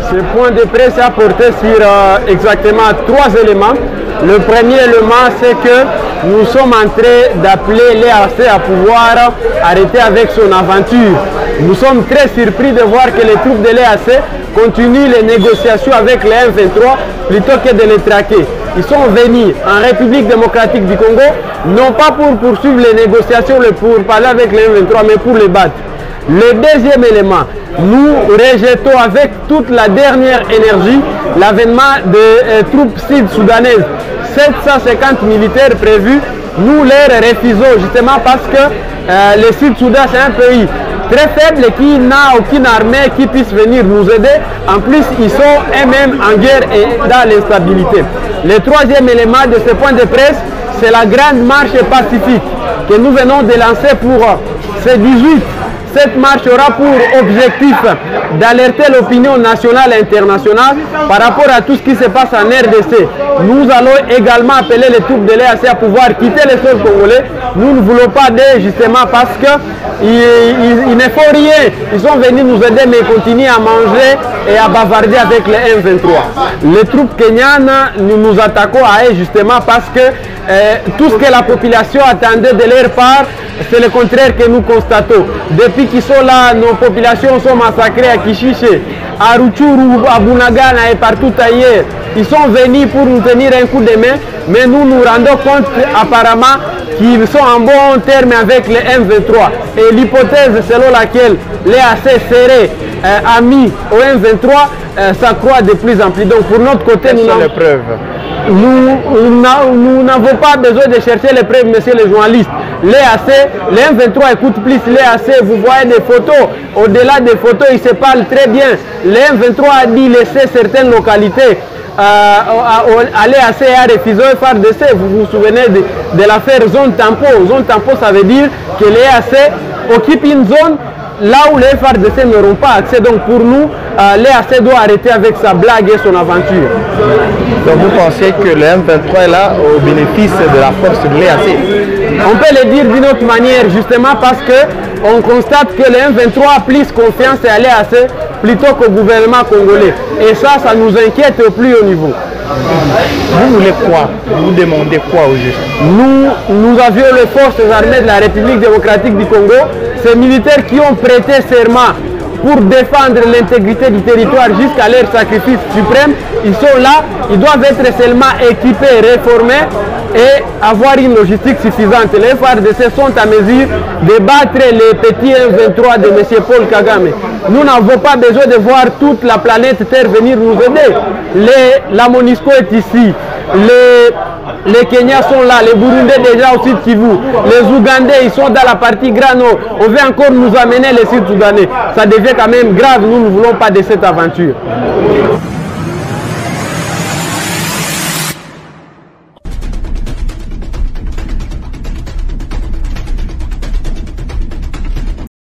Ce point de presse a porté sur exactement 3 éléments. Le premier élément, c'est que nous sommes en train d'appeler l'EAC à pouvoir arrêter avec son aventure. Nous sommes très surpris de voir que les troupes de l'EAC continuent les négociations avec les M23 plutôt que de les traquer. Ils sont venus en République démocratique du Congo, non pas pour poursuivre les négociations, pour parler avec les M23, mais pour les battre. Le deuxième élément, nous rejetons avec toute la dernière énergie l'avènement des troupes sud-soudanaises. 750 militaires prévus, nous les refusons justement parce que le Sud-Soudan c'est un pays très faible qui n'a aucune armée qui puisse venir nous aider. En plus, ils sont eux-mêmes en guerre et dans l'instabilité. Le troisième élément de ce point de presse, c'est la grande marche pacifique que nous venons de lancer pour ce 18. Cette marche aura pour objectif d'alerter l'opinion nationale et internationale par rapport à tout ce qui se passe en RDC. Nous allons également appeler les troupes de l'EAC à pouvoir quitter les sols congolais. Nous ne voulons pas d'eux justement parce qu'ils ne font rien. Ils sont venus nous aider mais ils continuent à manger et à bavarder avec les M23. Les troupes kenyanes, nous nous attaquons à eux justement parce que tout ce que la population attendait de leur part, c'est le contraire que nous constatons. Depuis qu'ils sont là, nos populations sont massacrées à Kishiche, à Rutshuru, à Bunagana et partout ailleurs. Ils sont venus pour nous tenir un coup de main, mais nous nous rendons compte apparemment qu'ils sont en bon terme avec les M23. Et l'hypothèse selon laquelle l'EAC serait ami au M23 s'accroît de plus en plus. Donc pour notre côté, nous n'avons pas besoin de chercher les preuves, messieurs les journalistes. L'EAC, les M23 écoutent plus l'EAC, vous voyez des photos, au-delà des photos, ils se parlent très bien. Les M23 a dit laisser certaines localités à l'EAC et à refusé FARDC. Vous vous souvenez de l'affaire zone tampon. Zone tampon, ça veut dire que l'EAC occupe une zone là où les FARDC n'auront pas accès. Donc pour nous, l'EAC doit arrêter avec sa blague et son aventure. Donc vous pensez que le M23 est là au bénéfice de la force de l'EAC? On peut le dire d'une autre manière, justement parce qu'on constate que le M23 a plus confiance à l'EAC plutôt qu'au gouvernement congolais. Et ça nous inquiète au plus haut niveau. Vous voulez quoi? Vous demandez quoi au juste? Nous avions les forces armées de la République démocratique du Congo, ces militaires qui ont prêté serment pour défendre l'intégrité du territoire jusqu'à leur sacrifice suprême. Ils sont là, ils doivent être seulement équipés, réformés et avoir une logistique suffisante. Les FARDC sont à mesure de battre les petits M23 de M. Paul Kagame. Nous n'avons pas besoin de voir toute la planète Terre venir nous aider. La MONUSCO est ici. Les Kenyans sont là, les Burundais déjà au Sud Kivu, les Ougandais ils sont dans la partie Grand Nord. On veut encore nous amener les Sud-Soudanais. Ça devient quand même grave, nous ne voulons pas de cette aventure.